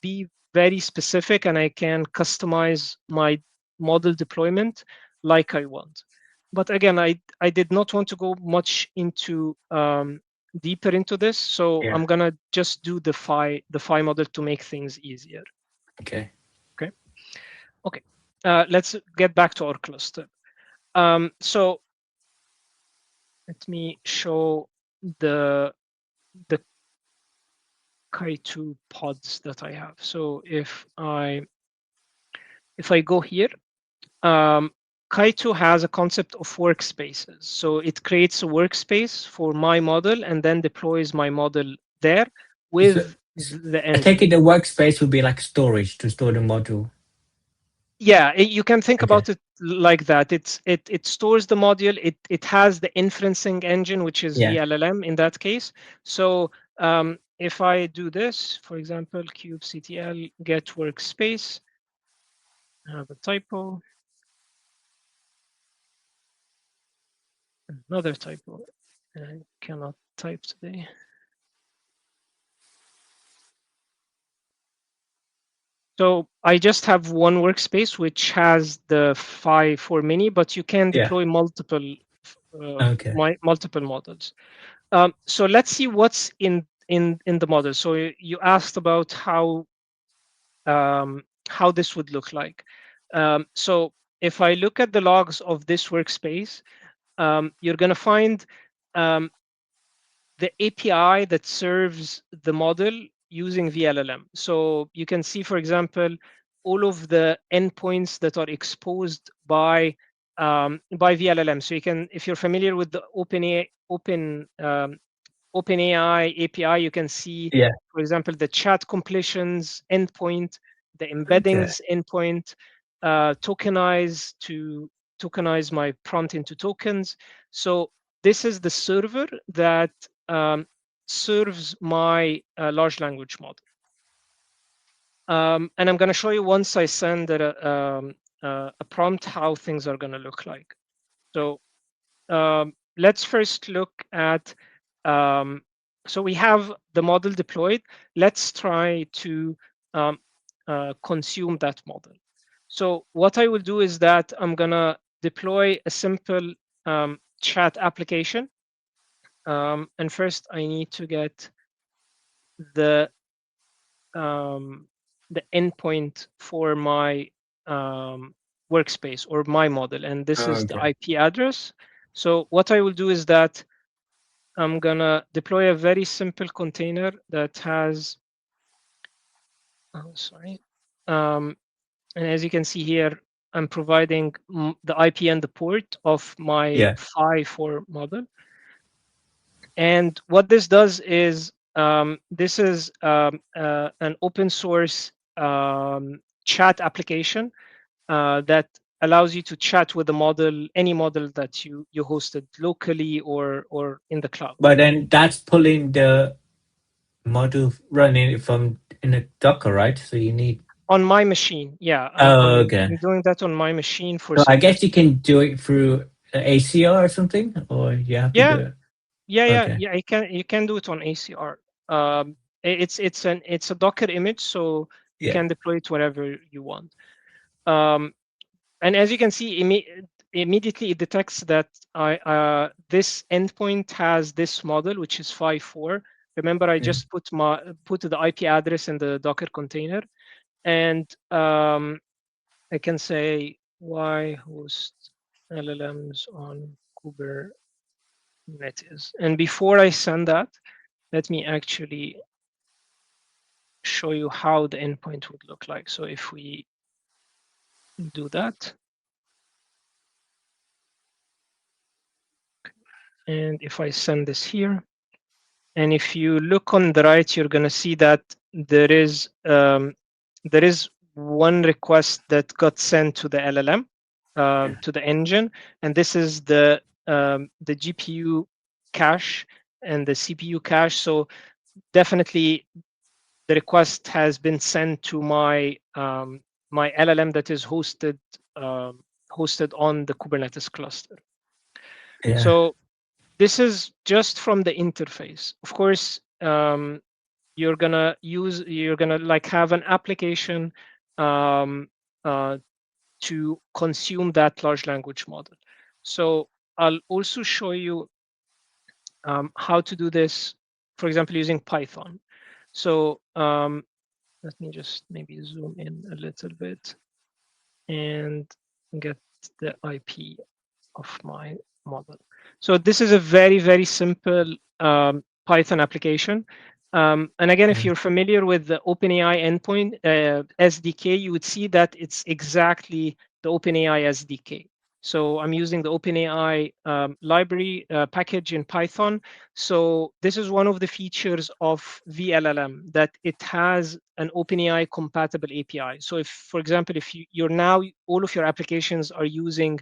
very specific, and I can customize my model deployment like I want. But again, I did not want to go much into deeper into this, so Yeah. I'm gonna just do the Phi model to make things easier. Okay. Okay. Okay. Let's get back to our cluster. So let me show the the Kaito pods that I have. So if I go here, um, Kaito has a concept of workspaces. So it creates a workspace for my model and then deploys my model there So, with so the I take it engine. the workspace would be like storage to store the module. Yeah, you can think Okay. about it like that. It stores the module. It has the inferencing engine, which is Yeah. vLLM in that case. So if I do this, for example, kubectl get workspace, I have a typo, another typo. I cannot type today. So I just have one workspace which has the Phi 4 mini, but you can Yeah. deploy Okay. multiple models. So let's see what's in the model. So you asked about how this would look like. So if I look at the logs of this workspace, you're going to find the API that serves the model using vLLM. So you can see, for example, all of the endpoints that are exposed by vLLM. So you can, if you're familiar with the OpenAI API, you can see, Yeah. for example, the chat completions endpoint, the Okay. embeddings endpoint, tokenize my prompt into tokens. So this is the server that serves my large language model. And I'm going to show you once I send a prompt how things are going to look like. So let's first look at, so we have the model deployed. Let's try to consume that model. So what I will do is that I'm going to deploy a simple chat application. And first I need to get the endpoint for my workspace or my model, and this is the Okay. IP address. So what I will do is that I'm gonna deploy a very simple container that has, oh, sorry. And as you can see here, I'm providing the IP and the port of my Yeah. Phi-4 model. And what this does is, this is an open source chat application that allows you to chat with the model, any model that you hosted locally or in the cloud. But then that's pulling the model running it from in a Docker, right? So you need. On my machine, yeah, Oh, okay. I'm doing that on my machine for So I guess you simplicity. can do it through ACR or something, or you have to do Yeah, it. Okay. yeah. You can do it on ACR. It's a Docker image, so you Yeah. can deploy it wherever you want. Um, and as you can see, immediately it detects that this endpoint has this model, which is Phi-4. Remember, I Yeah. just put the IP address in the Docker container, and I can say why host LLMs on Kubernetes. And before I send that, let me actually show you how the endpoint would look like. So if we do that, and if I send this here, and if you look on the right, you're going to see that there is one request that got sent to the LLM, Yeah. to the engine, and this is the GPU cache and the CPU cache. So definitely the request has been sent to my LLM that is hosted on the Kubernetes cluster. Yeah. So this is just from the interface. Of course, you're gonna like have an application um, uh, to consume that large language model. So I'll also show you how to do this, for example, using Python. So let me just maybe zoom in a little bit and get the IP of my model. So this is a very, very simple Python application. And again, if Yeah. you're familiar with the OpenAI endpoint SDK, you would see that it's exactly the OpenAI SDK. So I'm using the OpenAI library package in Python. So this is one of the features of vLLM, that it has an OpenAI compatible API. So if, for example, if you're now, all of your applications are using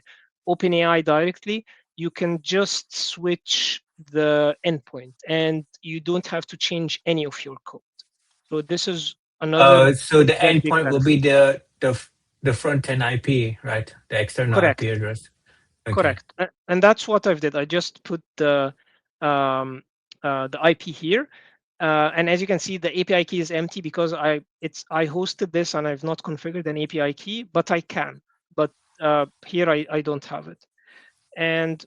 OpenAI directly, you can just switch the endpoint and you don't have to change any of your code. So this is another So the very big endpoint will be benefit. the front end IP, right? The external IP Correct, address. Okay. correct. And that's what I've did. I just put the IP here. And as you can see, the API key is empty because I hosted this and I've not configured an API key, but I can. But here I don't have it. And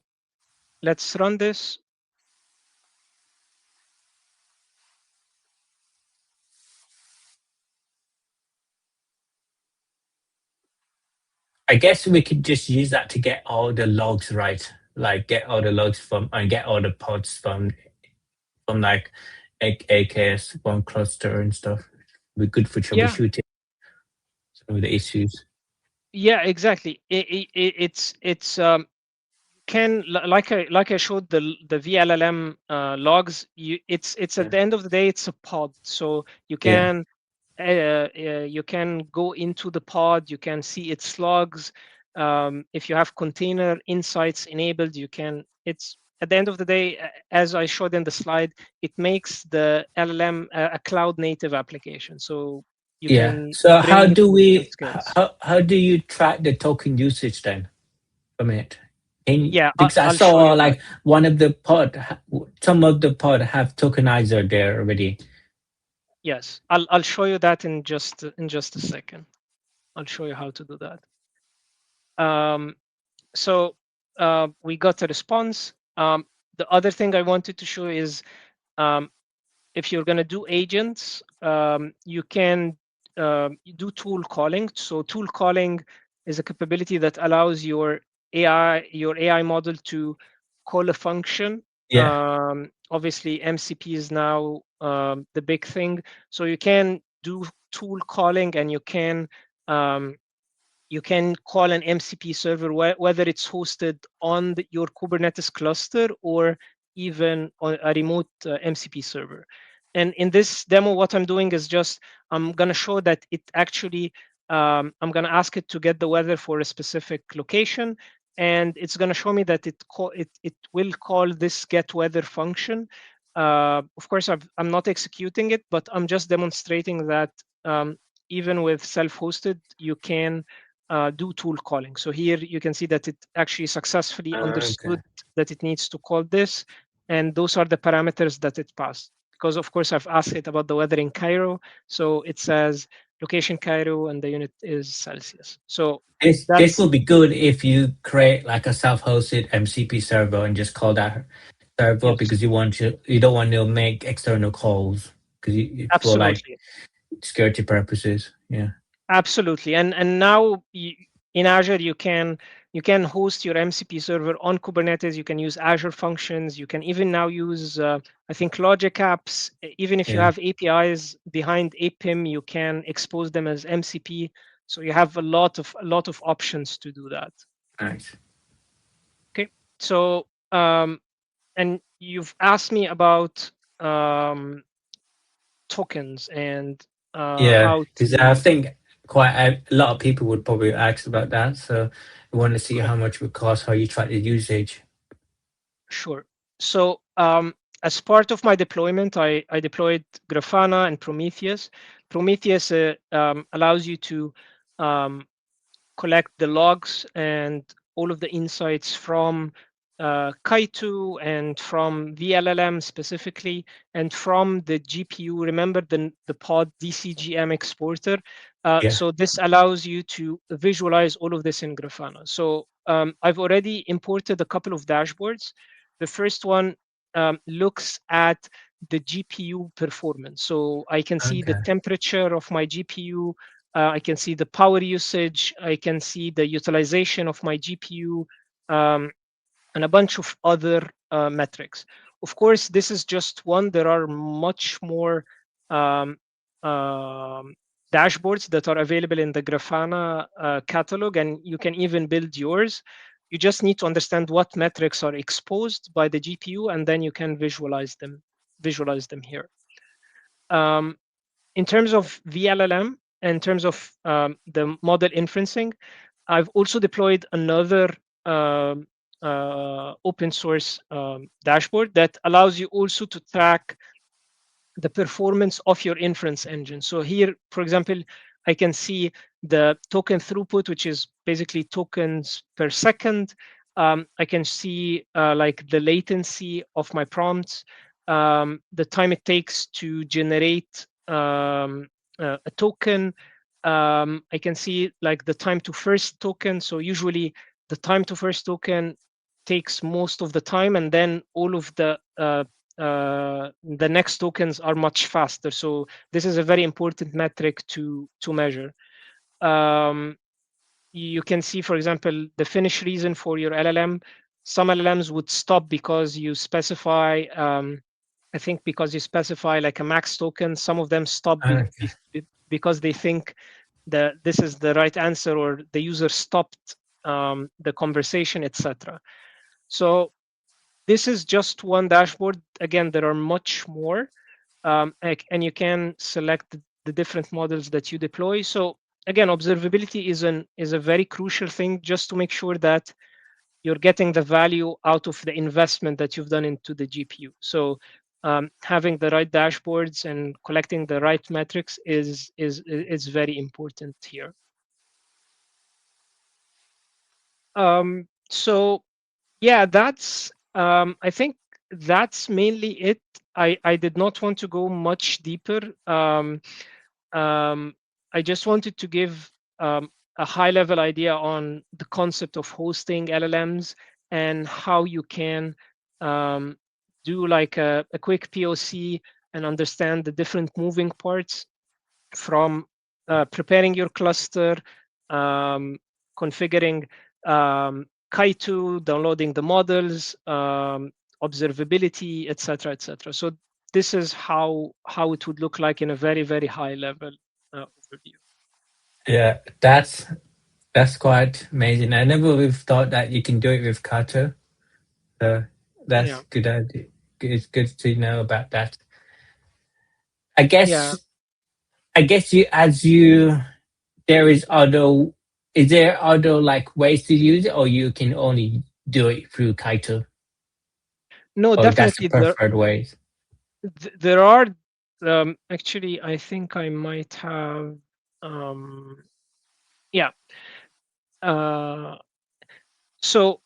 let's run this. I guess we could just use that to get all the logs right, like get all the logs from and get all the pods from like AKS one cluster and stuff. We're good for Yeah, troubleshooting some of the issues. yeah, exactly. It's can like I showed the vLLM logs. It's at Yeah. the end of the day, it's a pod, so Yeah. you can go into the pod, you can see its logs. If you have container insights enabled, you can. It's at the end of the day, as I showed in the slide, it makes the LLM a cloud native application, so you Yeah. can So how bring do different we skills. how do you track the token usage then from it? Yeah, Because I I'll show saw you that. like one of the some of the pod have tokenizer there already. Yes, I'll show you that in just a second. I'll show you how to do that. So we got a response. The other thing I wanted to show is um, if you're going to do agents, you can do tool calling. So tool calling is a capability that allows your AI model to call a function. Yeah. Obviously, MCP is now the big thing. So you can do tool calling, and um, you can call an MCP server, whether it's hosted on your Kubernetes cluster or even on a remote MCP server. And in this demo, what I'm doing is just I'm going to show that it actually I'm going to ask it to get the weather for a specific location, and it's going to show me that it will call this get weather function. Of course, I'm not executing it, but I'm just demonstrating that even with self-hosted, you can do tool calling. So here you can see that it actually successfully Okay. understood that it needs to call this, and those are the parameters that it passed. Because of course I've asked it about the weather in Cairo, so it says location Cairo and the unit is Celsius. So This that's will be good if you create like a self-hosted MCP server and just call that server yes, because you don't want to make external calls because for like absolutely. security purposes. Yeah. Absolutely, and now in Azure you can host your MCP server on Kubernetes. You can use Azure functions. You can even now use I think Logic apps. Even if you Yeah. have APIs behind APIM, you can expose them as MCP. So you have a lot of options to do that. Nice. Okay, so and you've asked me about um, tokens and Yeah, how because I to. think quite a lot of people would probably ask about that. So we want to see Good. how much it would cost, how you track the usage. Sure. So as part of my deployment, I deployed Grafana and Prometheus. Prometheus allows you to um, collect the logs and all of the insights from Kaito and from vLLM specifically, and from the GPU. Remember the pod DCGM exporter. Yeah. So this allows you to visualize all of this in Grafana. So I've already imported a couple of dashboards. The first one looks at the GPU performance. So I can see the Okay. temperature of my GPU, I can see the power usage. I can see the utilization of my GPU, and a bunch of other metrics. Of course, this is just one. There are much more um, um, dashboards that are available in the Grafana catalog, and you can even build yours. You just need to understand what metrics are exposed by the GPU, and then you can visualize them. Visualize them here. Um, in terms of vLLM, in terms of the model inferencing, I've also deployed another open source dashboard that allows you also to track the performance of your inference engine. So here, for example, I can see the token throughput, which is basically tokens per second. I can see like the latency of my prompts, the time it takes to generate a token. I can see like the time to first token. So usually the time to first token takes most of the time, and then all of the next tokens are much faster. So this is a very important metric to measure. Um, you can see, for example, the finish reason for your LLM. Some LLMs would stop because you specify, I think because you specify like a max token. Some of them stop Okay. because they think that this is the right answer, or the user stopped the conversation, etc. So this is just one dashboard. Again, there are much more, and you can select the different models that you deploy. So again, observability is a very crucial thing, just to make sure that you're getting the value out of the investment that you've done into the GPU. So having the right dashboards and collecting the right metrics is very important here. So yeah, that's I think that's mainly it. I did not want to go much deeper. Um, I just wanted to give a high level idea on the concept of hosting LLMs and how you can um, do like a quick POC and understand the different moving parts from preparing your cluster, configuring Kaito, downloading the models, observability, etc., etc. So this is how it would look like in a very, very high level overview. Yeah, that's quite amazing. I never would have thought that you can do it with Kaito. So Yeah, that's good idea. It's good to know about that. I yeah. guess I guess you as you there is there other like ways to use it, or you can only do it through Kaito, No, or that's the definitely preferred way? there are actually I think I might have um, yeah. Uh, so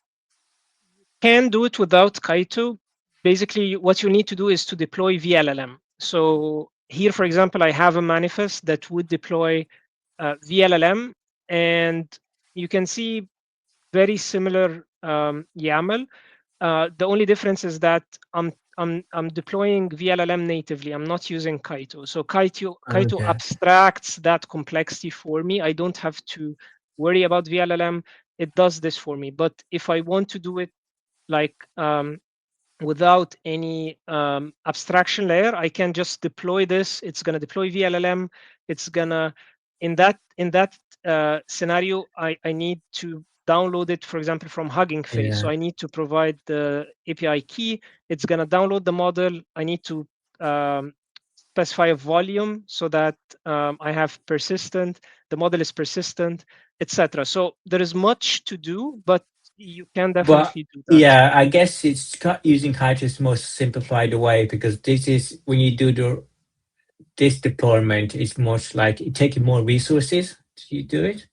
can do it without Kaito. Basically, what you need to do is to deploy vLLM. So here, for example, I have a manifest that would deploy vLLM, and you can see very similar YAML. The only difference is that I'm deploying vLLM natively. I'm not using Kaito. So Kaito Okay. abstracts that complexity for me. I don't have to worry about vLLM. It does this for me. But if I want to do it like without any abstraction layer, I can just deploy this. It's going to deploy vLLM. It's gonna in that scenario, I need to download it, for example, from Hugging Face. Yeah. So I need to provide the API key. It's going to download the model. I need to um, specify a volume so that I have persistent. The model is persistent, etc. So there is much to do, but you can But definitely do that. yeah, I guess using Kaito is most simplified way because this is when you do this deployment, it's much like it takes more resources to do it.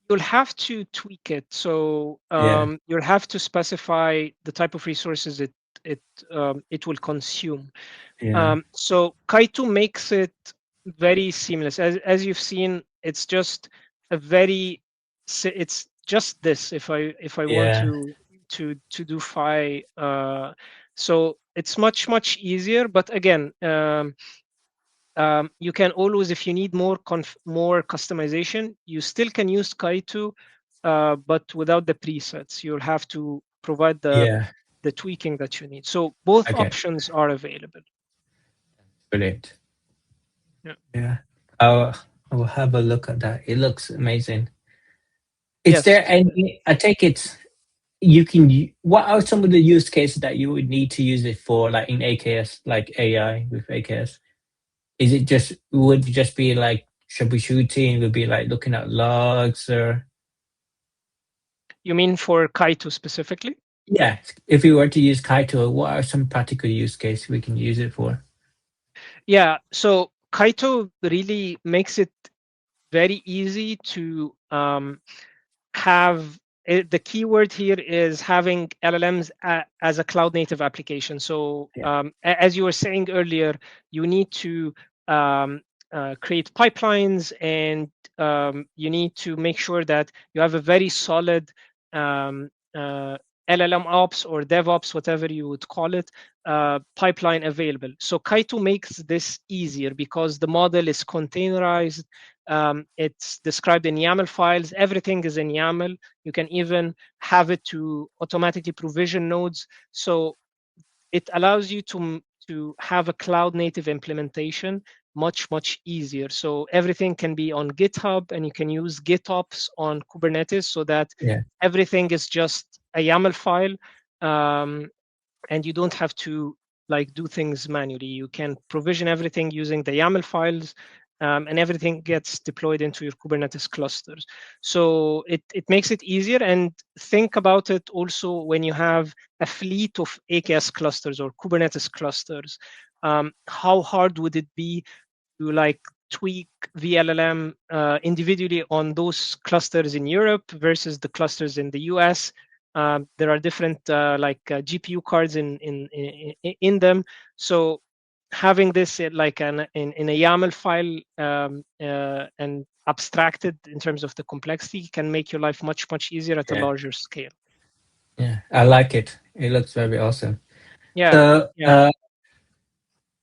You'll have to tweak it. So Yeah. you'll have to specify the type of resources it will consume. Yeah. So Kaito makes it very seamless. As you've seen, it's just a very it's just this. If I want Yeah. to do phi, so it's much easier. But again, you can always, if you need more customization, you still can use Kaito, but without the presets. You'll have to provide Yeah. the tweaking that you need. So both Okay. options are available. Brilliant. Yeah. Yeah. I'll I will have a look at that. It looks amazing. Is Yes. there any? I take it you can. What are some of the use cases that you would need to use it for, like in AKS, like AI with AKS? Is it just would it just be like troubleshooting? Would be like looking at logs or You mean for Kaito specifically? yeah. If we were to use Kaito, what are some practical use cases we can use it for? Yeah. So Kaito really makes it very easy to have the keyword here is having LLMs as a cloud native application. So Yeah. as you were saying earlier, you need to create pipelines, and you need to make sure that you have a very solid um, uh, LLM ops or DevOps, whatever you would call it, pipeline available. So Kaito makes this easier because the model is containerized. It's described in YAML files. Everything is in YAML. You can even have it to automatically provision nodes. So it allows you to have a cloud native implementation much easier. So everything can be on GitHub, and you can use GitOps on Kubernetes, so that everything is just a YAML file, and you don't have to like do things manually. You can provision everything using the YAML files, and everything gets deployed into your Kubernetes clusters. So it makes it easier. And think about it also when you have a fleet of AKS clusters or Kubernetes clusters. How hard would it be to like tweak vLLM individually on those clusters in Europe versus the clusters in the US? There are different GPU cards in them. So having this like in a YAML file and abstracted in terms of the complexity can make your life much easier at a larger scale. Yeah, I like it. It looks very awesome. Yeah. So, yeah.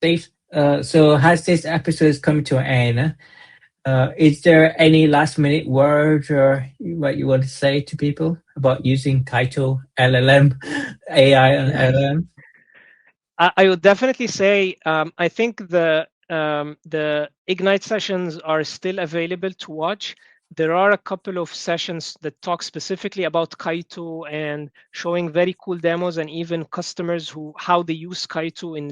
Seif, so has this episode come to an end? Is there any last minute word or what you want to say to people about using Kaito LLM, AI and LLM? I would definitely say I think the Ignite sessions are still available to watch. There are a couple of sessions that talk specifically about Kaito and showing very cool demos and even customers how they use Kaito in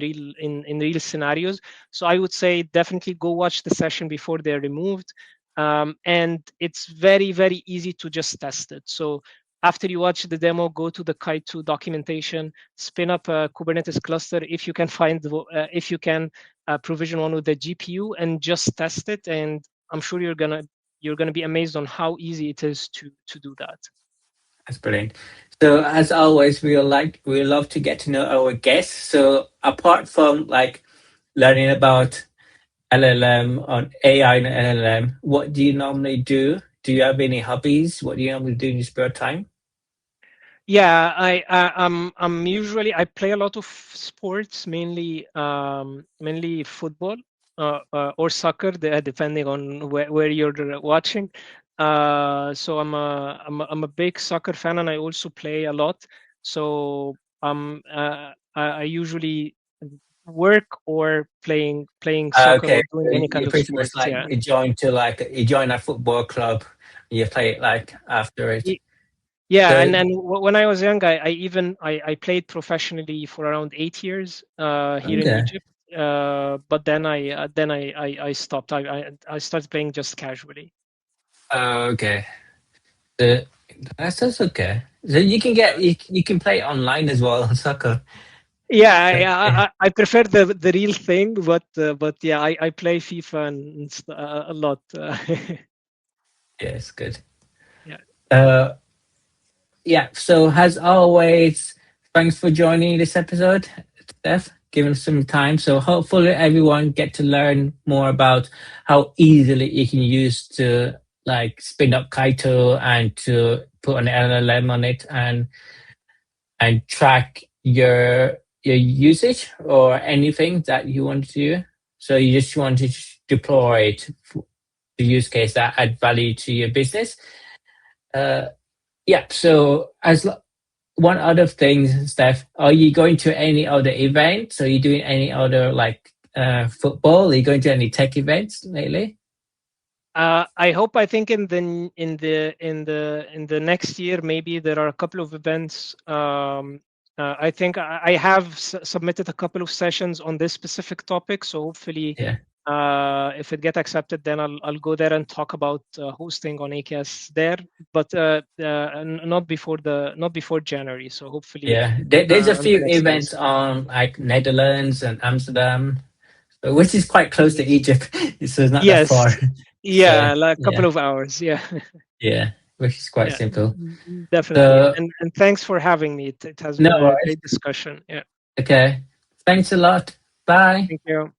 real scenarios. So I would say definitely go watch the session before they're removed. And it's very easy to just test it. So after you watch the demo, go to the Kaito documentation, spin up a Kubernetes cluster if you can provision one with the GPU, and just test it. And I'm sure you're gonna be amazed on how easy it is to do that. That's brilliant. So as always, we love to get to know our guests. So apart from like learning about LLM on AI and LLM, what do you normally do? Do you have any hobbies? What do you normally do in your spare time? Yeah, I'm usually I play a lot of sports, mainly football or soccer, depending on where you're watching. So I'm a big soccer fan, and I also play a lot. So I usually work or playing soccer Okay, or doing so any kind you're of pretty much sports. like Yeah. you join a football club, you play it like after it. Yeah, So and when I was young, I played professionally for around 8 years here in okay, Egypt. But then I stopped. I started playing just casually. okay, so that's okay. So you can get you can play online as well on soccer. Yeah, But, yeah, I prefer the real thing, but yeah, I play FIFA a lot. yeah, it's good. Yeah. Uh, yeah. So as always, thanks for joining this episode, Steph. Giving us some time. So hopefully everyone get to learn more about how easily you can use to like spin up Kaito and to put an LLM on it and track your usage or anything that you want to do. So you just want to deploy it for the use case that add value to your business. Uh, yeah. So one other thing, Steph, are you going to any other events? Are you doing any other like football? Are you going to any tech events lately? I hope. I think in the next year, maybe there are a couple of events. I think I have submitted a couple of sessions on this specific topic. So hopefully, Yeah. if it get accepted, then I'll go there and talk about hosting on AKS there. But not before January. So hopefully, Yeah. There's a on the few next days. events on like Netherlands and Amsterdam, which is quite close to Yes. Egypt, so it's not that Yes. far. So Yeah, like a yeah, couple of hours. Yeah. yeah, which is quite Yeah, simple. definitely. So And thanks for having me. It has no been a worries. great discussion. Yeah. Okay, thanks a lot. Bye. Thank you.